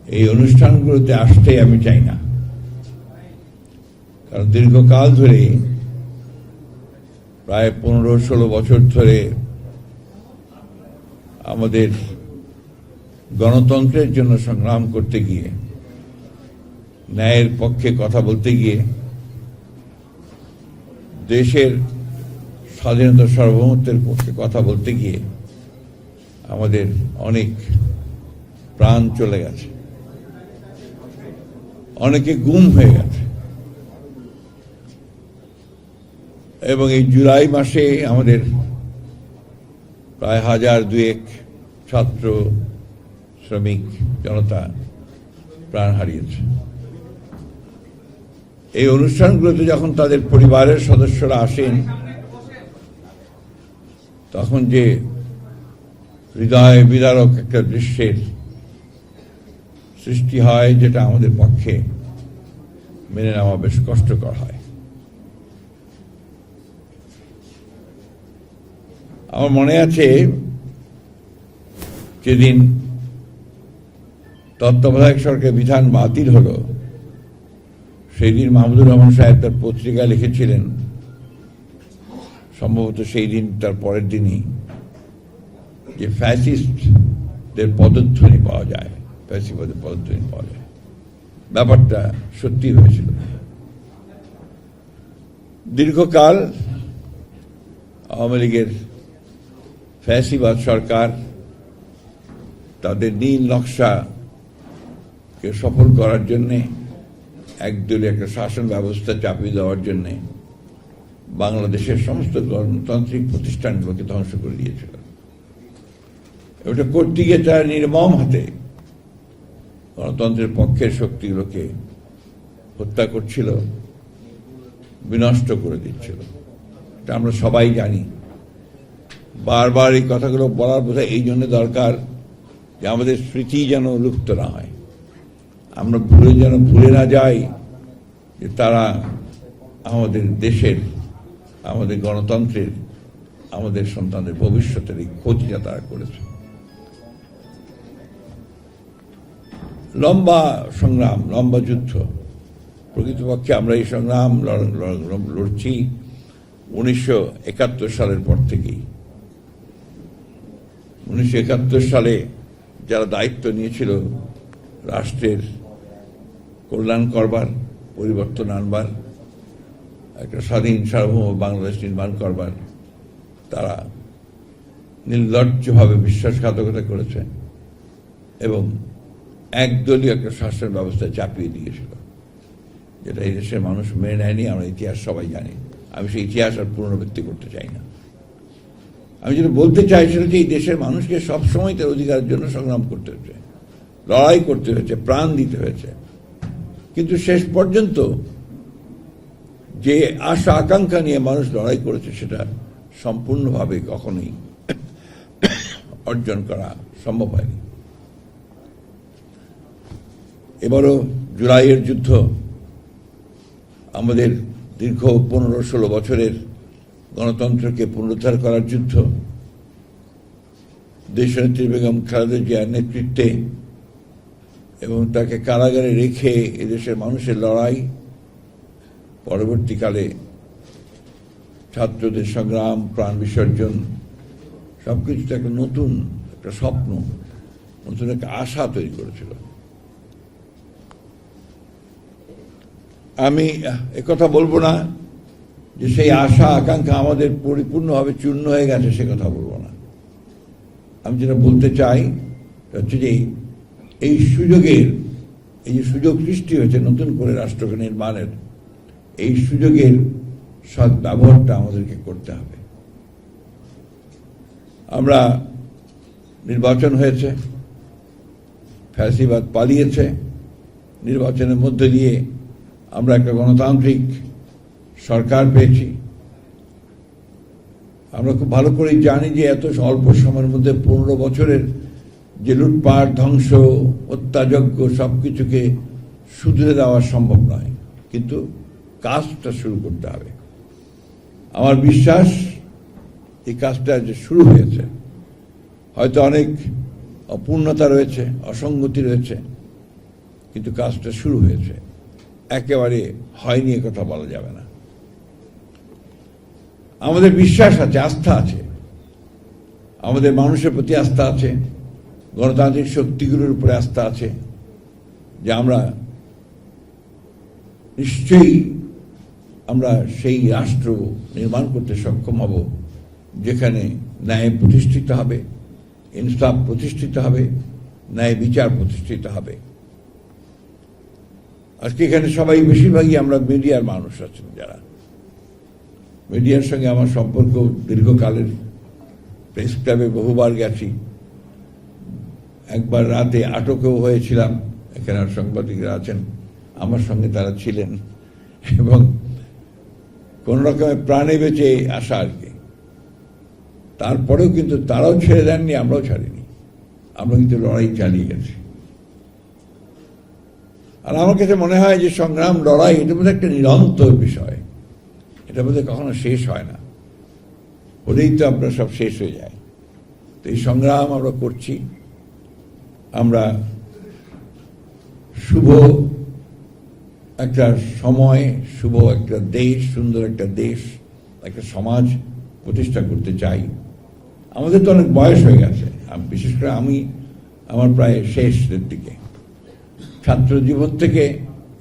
এই অনুষ্ঠানগুলোতে আসতে আমি চাই না, কারণ দীর্ঘকাল ধরে প্রায় 15-16 বছর ধরে আমাদের গণতন্ত্রের জন্য সংগ্রাম করতে গিয়ে, ন্যায়ের পক্ষে কথা বলতে গিয়ে, দেশের স্বাধীনতা সার্বভৌমত্বের পক্ষে কথা বলতে গিয়ে আমাদের অনেক প্রাণ চলে গেছে, অনেকে গুম হয়ে গেছে। এবং এই জুলাই মাসে আমাদের প্রায় 1000-2 ছাত্র, শ্রমিক, জনতা প্রাণ হারিয়েছে। এই অনুষ্ঠানগুলোতে যখন তাদের পরিবারের সদস্যরা আসেন, তখন যে হৃদয় বিদারক একটা দৃশ্যের সৃষ্টি হয়, যেটা আমাদের পক্ষে মেনে নেওয়া বেশ কষ্টকর হয়। আমার মনে আছে যেদিন তত্ত্বাবধায়ক সরকার বিধান বাতিল হলো, সেই দিন মাহমুদুর রহমান সাহেব তার পত্রিকায় লিখেছিলেন, সম্ভবত সেই দিন তার পরের দিনই, যে ফ্যাসিস্টদের পদধ্বনি পাওয়া যায়, ফ্যাসিবাদের পদধ্বনি পাওয়া যায়। ব্যাপারটা সত্যি হয়েছিল। দীর্ঘকাল আওয়ামী লীগের ফ্যাসিবাদ সরকার তাদের নীল নকশাকে সফল করার জন্যে, একদলীয় একটা শাসন ব্যবস্থা চাপিয়ে দেওয়ার জন্যে বাংলাদেশের সমস্ত গণতান্ত্রিক প্রতিষ্ঠানগুলোকে ধ্বংস করে দিয়েছিল। ওটা করতে গিয়ে তারা নির্মম হাতে গণতন্ত্রের পক্ষের শক্তিগুলোকে হত্যা করছিল, বিনষ্ট করে দিচ্ছিল। এটা আমরা সবাই জানি। বারবার এই কথাগুলো বলার বোধহয় এই জন্য দরকার যে আমাদের স্মৃতি যেন লুপ্ত না হয়, আমরা ভুলে না যাই যে তারা আমাদের দেশের, আমাদের গণতন্ত্রের, আমাদের সন্তানদের ভবিষ্যতের এই ক্ষতিটা তারা করেছে। লম্বা সংগ্রাম, লম্বা যুদ্ধ। প্রকৃতপক্ষে আমরা এই সংগ্রাম লড়ছি 1971 সালের পর থেকেই। 1971 সালে যারা দায়িত্ব নিয়েছিল রাষ্ট্রের কল্যাণ করবার, পরিবর্তন আনবার, একটা স্বাধীন সার্বভৌম বাংলাদেশ নির্মাণ করবার, তারা নির্লজ্জভাবে বিশ্বাসঘাতকতা করেছে এবং একদলীয় একটা শাসন ব্যবস্থা চাপিয়ে দিয়েছিল, যেটা এই দেশের মানুষ মেনে নেয়নি। আমরা ইতিহাস সবাই জানি। আমি সেই ইতিহাস আর পুনরাবৃত্তি করতে চাই না। আমি যেটা বলতে চাই সেটা যে এই দেশের মানুষকে সবসময় তার অধিকারের জন্য সংগ্রাম করতে হয়েছে, লড়াই করতে হয়েছে, প্রাণ দিতে হয়েছে। কিন্তু শেষ পর্যন্ত যে আশা আকাঙ্ক্ষা নিয়ে মানুষ লড়াই করেছে, সেটা সম্পূর্ণভাবে কখনোই অর্জন করা সম্ভব হয়নি। এবারও জুলাইয়ের যুদ্ধ আমাদের দীর্ঘ 15-16 বছরের গণতন্ত্রকে পুনরুদ্ধার করার যুদ্ধ। দেশনেত্রী বেগম খালেদা জিয়ার নেতৃত্বে এবং তাকে কারাগারে রেখে এদেশের মানুষের লড়াই, পরবর্তীকালে ছাত্রদের সংগ্রাম, প্রাণ বিসর্জন, সবকিছুতে একটা নতুন একটা স্বপ্ন, নতুন একটা আশা তৈরি করেছিল। আমি একথা বলবো না যে সেই আশা আকাঙ্ক্ষা আমাদের পরিপূর্ণভাবে চূর্ণ হয়ে গেছে, সে কথা বলবো না। আমি যেটা বলতে চাই হচ্ছে যে এই সুযোগের, এই যে সুযোগ সৃষ্টি হয়েছে নতুন করে রাষ্ট্রকে নির্মাণের, এই সুযোগের সৎ ব্যবহারটা আমাদেরকে করতে হবে। আমরা নির্বাচন হয়েছে, ফ্যাসিবাদ পালিয়েছে, নির্বাচনের মধ্য দিয়ে আমরা একটা গণতান্ত্রিক সরকার পেয়েছি। আমরা খুব ভালো করেই জানি যে এত অল্প সময়ের মধ্যে 15 বছরের যে লুটপাট, ধ্বংস, হত্যাযজ্ঞ সবকিছুকে শুধরে দেওয়া সম্ভব নয়, কিন্তু কাজটা শুরু করতে হবে। আমার বিশ্বাস এই কাজটা যে শুরু হয়েছে, হয়তো অনেক অপূর্ণতা রয়েছে, অসঙ্গতি রয়েছে, কিন্তু কাজটা শুরু হয়েছে, একেবারে হয়নি এ কথা বলা যাবে না। আমাদের বিশ্বাস আছে, আস্থা আছে, আমাদের মানুষের প্রতি আস্থা আছে, গণতান্ত্রিক শক্তিগুলোর উপরে আস্থা আছে যে আমরা নিশ্চয়ই আমরা সেই রাষ্ট্র নির্মাণ করতে সক্ষম হব যেখানে ন্যায় প্রতিষ্ঠিত হবে, ইনসাফ প্রতিষ্ঠিত হবে, ন্যায় বিচার প্রতিষ্ঠিত হবে। আজকে এখানে সবাই বেশিরভাগই আমরা মিডিয়ার মানুষ আছেন, যারা মিডিয়ার সঙ্গে আমার সম্পর্ক দীর্ঘকালের। প্রেস ক্লাবে বহুবার গেছি, একবার রাতে আটকেও হয়েছিলাম, এখানে সাংবাদিকরা আছেন আমার সঙ্গে, তারা ছিলেন, এবং কোন রকমের প্রাণে বেঁচে আসা আর কি। তারপরেও কিন্তু তারাও ছেড়ে দেননি, আমরাও ছাড়িনি, আমরা কিন্তু লড়াই চালিয়ে গেছি। আর আমার কাছে মনে হয় যে সংগ্রাম, লড়াই, এটা বোধহয় একটা নিরন্তর বিষয়, এটা বোধহয় কখনো শেষ হয় না, ওদেরই তো আপনার সব শেষ হয়ে যায়। তো এই সংগ্রাম আমরা করছি, আমরা শুভ একটা সময়, শুভ একটা দেশ, সুন্দর একটা দেশ, একটা সমাজ প্রতিষ্ঠা করতে চাই। আমাদের তো অনেক বয়স হয়ে গেছে, বিশেষ করে আমি আমার প্রায় শেষের দিকে। ছাত্র জীবন থেকে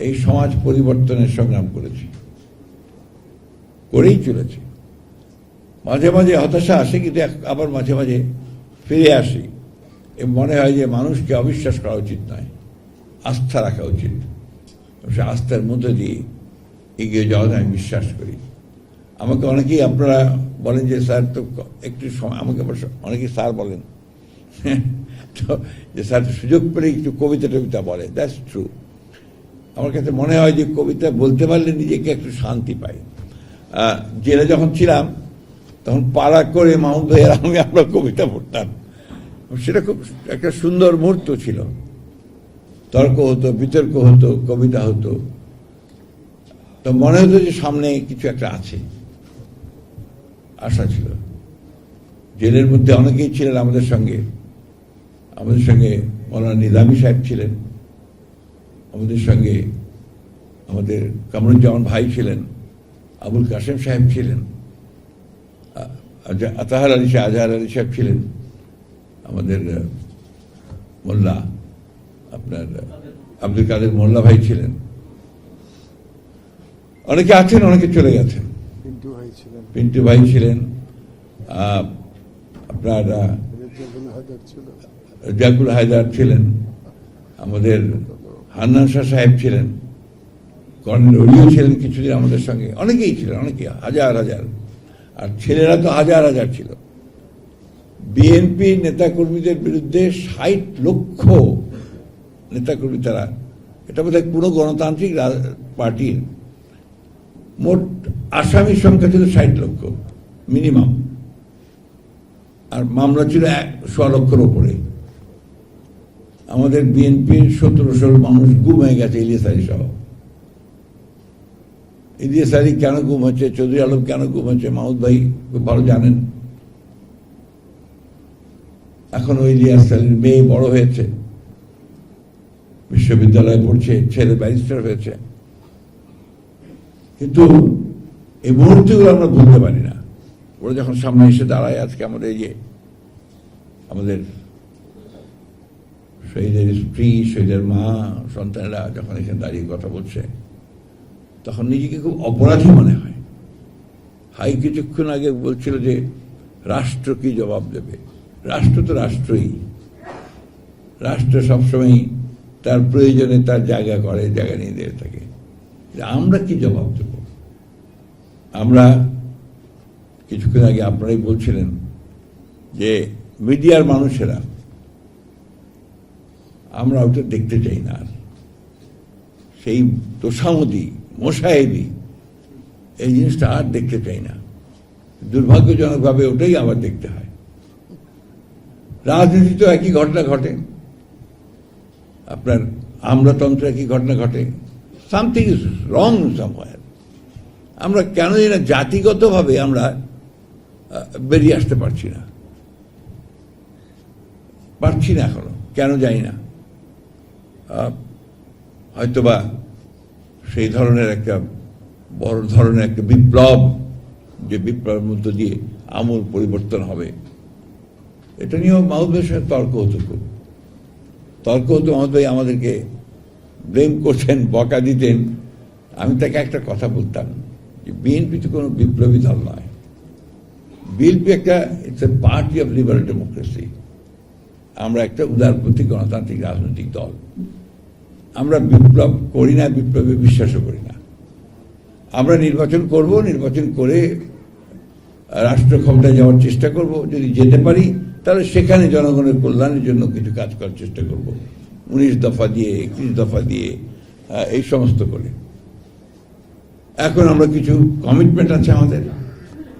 এই সমাজ পরিবর্তনের সংগ্রাম করেছি, করেই চলেছি। মাঝে মাঝে হতাশা আসে, কিন্তু আবার মাঝে মাঝে ফিরে আসি এবং মনে হয় যে মানুষকে অবিশ্বাস করা উচিত নয়, আস্থা রাখা উচিত। সে আস্থার মধ্যে দিয়ে এগিয়ে যাওয়া আমি বিশ্বাস করি। আমাকে অনেকেই আপনারা বলেন যে স্যার তো একটু সময়, আমাকে অনেকেই স্যার বলেন, তো যে স্যার সুযোগ পেলে একটু কবিতা টবিতা বলে, দ্যাটস ট্রু। আমার কাছে মনে হয় যে কবিতা বলতে পারলে নিজেকে একটু শান্তি পাই। জেলে যখন ছিলাম তখন পাড়া করে মাহমুদ ভাইয়ের আমরা কবিতা পড়তাম, সেটা খুব একটা সুন্দর মুহূর্ত ছিল। তর্ক হতো, বিতর্ক হতো, কবিতা হতো, তো মনে হতো যে সামনে কিছু একটা আছে, আশা ছিল। জেলের মধ্যে অনেকেই ছিলেন আমাদের সঙ্গে মৌলানা নিজামী সাহেব ছিলেন, আমাদের সঙ্গে আমাদের কামরুজ্জামান ভাই ছিলেন, আবুল কাসেম সাহেব ছিলেন, আজহার আলী সাহেব ছিলেন, আমাদের মোল্লা আপনার আব্দুল কাদের মোল্লা ভাই ছিলেন, অনেকে আছেন, অনেকে চলে গেছেন। পিন্টু ভাই ছিলেন, আপনার জাকুল হায়দার ছিলেন, আমাদের হান্নান শাহ সাহেব ছিলেন, কর্নেল অলিও ছিলেন কিছুদিন আমাদের সঙ্গে, অনেকেই ছিলেন, অনেকে, হাজার হাজার। আর ছেলেরা তো হাজার হাজার ছিল। বিএনপি নেতাকর্মীদের বিরুদ্ধে ৬০ লক্ষ নেতাকর্মী, তারা, এটা বোধহয় কোনো গণতান্ত্রিক পার্টির মোট আসামির সংখ্যা ছিল ৬০ লক্ষ মিনিমাম, আর মামলা ছিল ১০০ লক্ষের ওপরে। আমাদের বিএনপির ১৭০০ মানুষ গুম হয়ে গেছে, ইলিয়াস আলী সহ। ইলিয়াস আলী কেন গুম হচ্ছে, চৌধুরী আলম কেন গুম হচ্ছে, মাহমুদ ভাই খুব ভালো জানেন। এখন ওই ইলিয়াস আলীর মেয়ে বড় হয়েছে, বিশ্ববিদ্যালয়ে পড়ছে, ছেলে ব্যারিস্টার হয়েছে, কিন্তু এই মুহূর্তগুলো আমরা ভুলতে পারি না। ওরা যখন সামনে এসে দাঁড়ায়, আজকে আমাদের এই যে আমাদের শহীদের স্ত্রী, শহীদের মা, সন্তানেরা যখন এখানে দাঁড়িয়ে কথা বলছে, তখন নিজেকে খুব অপরাধী মনে হয়। হাই কিছুক্ষণ আগে বলছিল যে রাষ্ট্র কি জবাব দেবে। রাষ্ট্র তো রাষ্ট্রই, রাষ্ট্র সবসময় তার প্রয়োজনে তার জায়গা করে, জায়গা নিয়ে দিয়ে থাকে। আমরা কি জবাব দেব? আমরা কিছুক্ষণ আগে আপনারাই বলছিলেন যে মিডিয়ার মানুষেরা, আমরা ওটা দেখতে চাই না, সেই তোষামদি, মোসাহেবি, এই জিনিসটা আর দেখতে চাই না। দুর্ভাগ্যজনকভাবে ওটাই আবার দেখতে হয়। রাজনীতিতেও একই ঘটনা ঘটে, আপনার আমলাতন্ত্রে একই ঘটনা ঘটে। Something is wrong somewhere. আমরা কেন জানি না জাতিগতভাবে আমরা বেরিয়ে আসতে পারছি না এখনো, কেন জানি না। হয়তোবা সেই ধরনের একটা বড় ধরনের একটা বিপ্লব, যে বিপ্লবের মধ্য দিয়ে আমূল পরিবর্তন হবে, এটা নিয়েও মাহমুদ ভাইয়ের সঙ্গে তর্ক হতো। মাহমুদ ভাই আমাদেরকে ব্লেম করতেন, বকা দিতেন। আমি তাকে একটা কথা বলতাম যে বিএনপি তো কোনো বিপ্লবী দল নয়, বিএনপি একটা it's a party of liberal democracy. আমরা একটা উদারপন্থী গণতান্ত্রিক রাজনৈতিক দল। আমরা বিপ্লব করি না, বিপ্লবে বিশ্বাসও করি না। আমরা নির্বাচন করব, নির্বাচন করে রাষ্ট্র ক্ষমতায় যাওয়ার চেষ্টা করব। যদি যেতে পারি তাহলে সেখানে জনগণের কল্যাণের জন্য কিছু কাজ করার চেষ্টা করব, 19 দফা দিয়ে, 21 দফা দিয়ে, এই সমস্ত করে। এখন আমরা কিছু কমিটমেন্ট আছে আমাদের,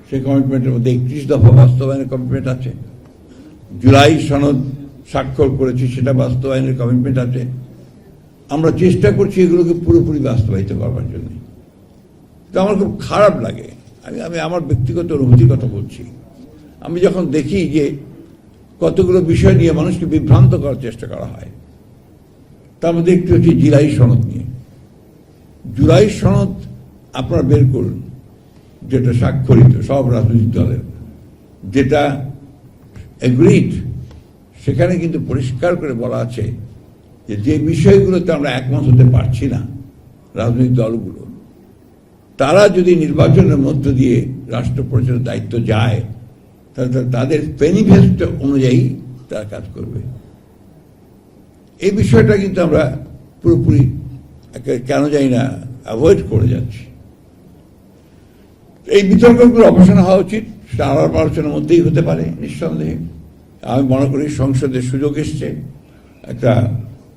সেই কমিটমেন্টের মধ্যে 31 দফা বাস্তবায়নের কমিটমেন্ট আছে, জুলাই সনদ স্বাক্ষর করেছি, সেটা বাস্তবায়নের কমিটমেন্ট আছে। আমরা চেষ্টা করছি এগুলোকে পুরোপুরি বাস্তবায়িত করবার জন্য। তো আমার খুব খারাপ লাগে, আমি আমার ব্যক্তিগত অনুভূতির কথা বলছি। আমি যখন দেখি যে কতগুলো বিষয় নিয়ে মানুষকে বিভ্রান্ত করার চেষ্টা করা হয়, তার মধ্যে একটি হচ্ছে জুলাই সনদ নিয়ে। জুলাই সনদ আপনারা বের করুন, যেটা স্বাক্ষরিত সব রাজনৈতিক দলের, যেটা এগ্রিড, সেখানে কিন্তু পরিষ্কার করে বলা আছে যে বিষয়গুলোতে আমরা একমত হতে পারছি না রাজনৈতিক দলগুলো, তারা যদি নির্বাচনের মধ্য দিয়ে রাষ্ট্র পরিচালনার দায়িত্ব যায়, তাহলে তাদের ম্যানিফেস্টো অনুযায়ী তারা কাজ করবে। এই বিষয়টা কিন্তু আমরা পুরোপুরি কেন জানি না অ্যাভয়েড করে যাচ্ছি। এই বিতর্কগুলো অবসান হওয়া উচিত, সেটা আলাপ আলোচনার মধ্যেই হতে পারে নিঃসন্দেহে। আমি মনে করি সংসদে সুযোগ এসছে, একটা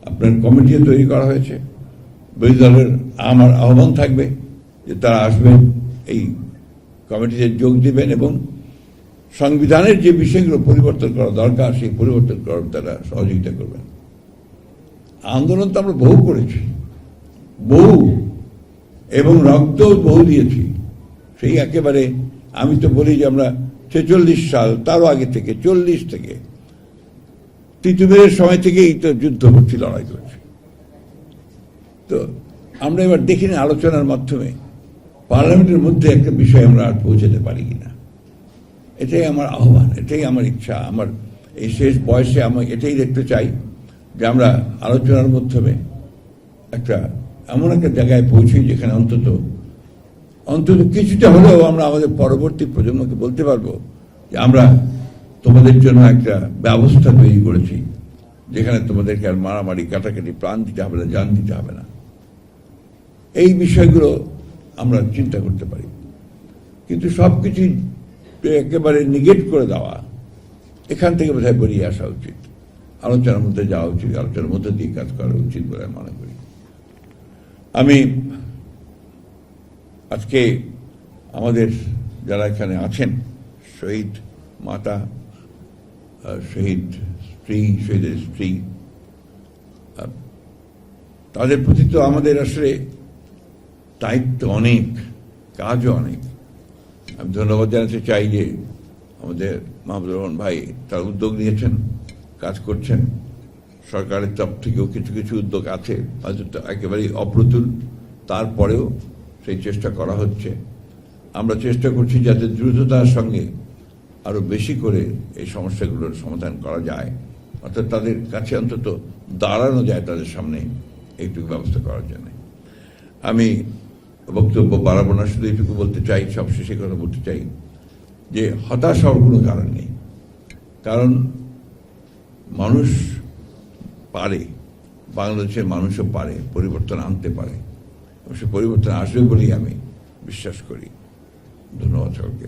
আপনার কমিটিও তৈরি করা হয়েছে। বিরোধী দলের আমার আহ্বান থাকবে যে তারা আসবেন, এই কমিটিতে যোগ দিবেন এবং সংবিধানের যে বিষয়গুলো পরিবর্তন করা দরকার সেই পরিবর্তন করার তারা সহযোগিতা করবেন। আন্দোলন তো আমরা বহু করেছি, বহু, এবং রক্ত বহু দিয়েছি। সেই একেবারে আমি তো বলি যে আমরা 46 সাল, তারও আগে থেকে, 40 থেকে, তিতুমিরের সময় থেকেই তো যুদ্ধ করছি, লড়াই করছি। তো আমরা এবার দেখিনি আলোচনার মাধ্যমে পার্লামেন্টের মধ্যে একটা বিষয় আমরা আর পৌঁছাতে পারি কিনা। এটাই আমার আহ্বান, এটাই আমার ইচ্ছা। আমার এই শেষ বয়সে আমি এটাই দেখতে চাই যে আমরা আলোচনার মাধ্যমে এমন একটা জায়গায় পৌঁছি যেখানে অন্তত কিছুটা হলেও আমরা আমাদের পরবর্তী প্রজন্মকে বলতে পারবো যে আমরা তোমাদের জন্য একটা ব্যবস্থা তৈরি করেছি, যেখানে তোমাদেরকে আর মারামারি, কাটাকাটি, প্রাণ দিতে হবে না, জান দিতে হবে না। এই বিষয়গুলো আমরা চিন্তা করতে পারি, কিন্তু সবকিছু একেবারে নিগেট করে দেওয়া, এখান থেকে বোধহয় বেরিয়ে আসা উচিত। আলোচনার মধ্যে যাওয়া উচিত, আলোচনার মধ্যে দিয়ে কাজ করা উচিত বলে আমি মনে করি। আমি আজকে আমাদের যারা এখানে আছেন, শহীদ মাতা, শহীদ স্ত্রী, শহীদের স্ত্রী, তাদের প্রতি তো আমাদের আসলে দায়িত্ব অনেক, কাজও অনেক। আমি ধন্যবাদ জানাতে চাই যে আমাদের মাহমুদুর রহমান ভাই তার উদ্যোগ নিয়েছেন, কাজ করছেন। সরকারের তরফ থেকেও কিছু কিছু উদ্যোগ আছে, হয়তো একেবারেই অপ্রতুল, তারপরেও সেই চেষ্টা করা হচ্ছে। আমরা চেষ্টা করছি যাতে দ্রুততার সঙ্গে আরো বেশি করে এই সমস্যাগুলোর সমাধান করা যায়, অর্থাৎ তাদের কাছে অন্তত দাঁড়ানো যায়, তাদের সামনে এইটুকু ব্যবস্থা করার জন্য। আমি বক্তব্য বাড়াবো না, শুধু এইটুকু বলতে চাই, সবশেষে কথা বলতে চাই যে হতাশ হওয়ার কোনো কারণ নেই। কারণ মানুষ পারে, বাংলাদেশের মানুষও পারে, পরিবর্তন আনতে পারে, সে পরিবর্তন আসবে বলেই আমি বিশ্বাস করি। ধন্যবাদ সকলকে।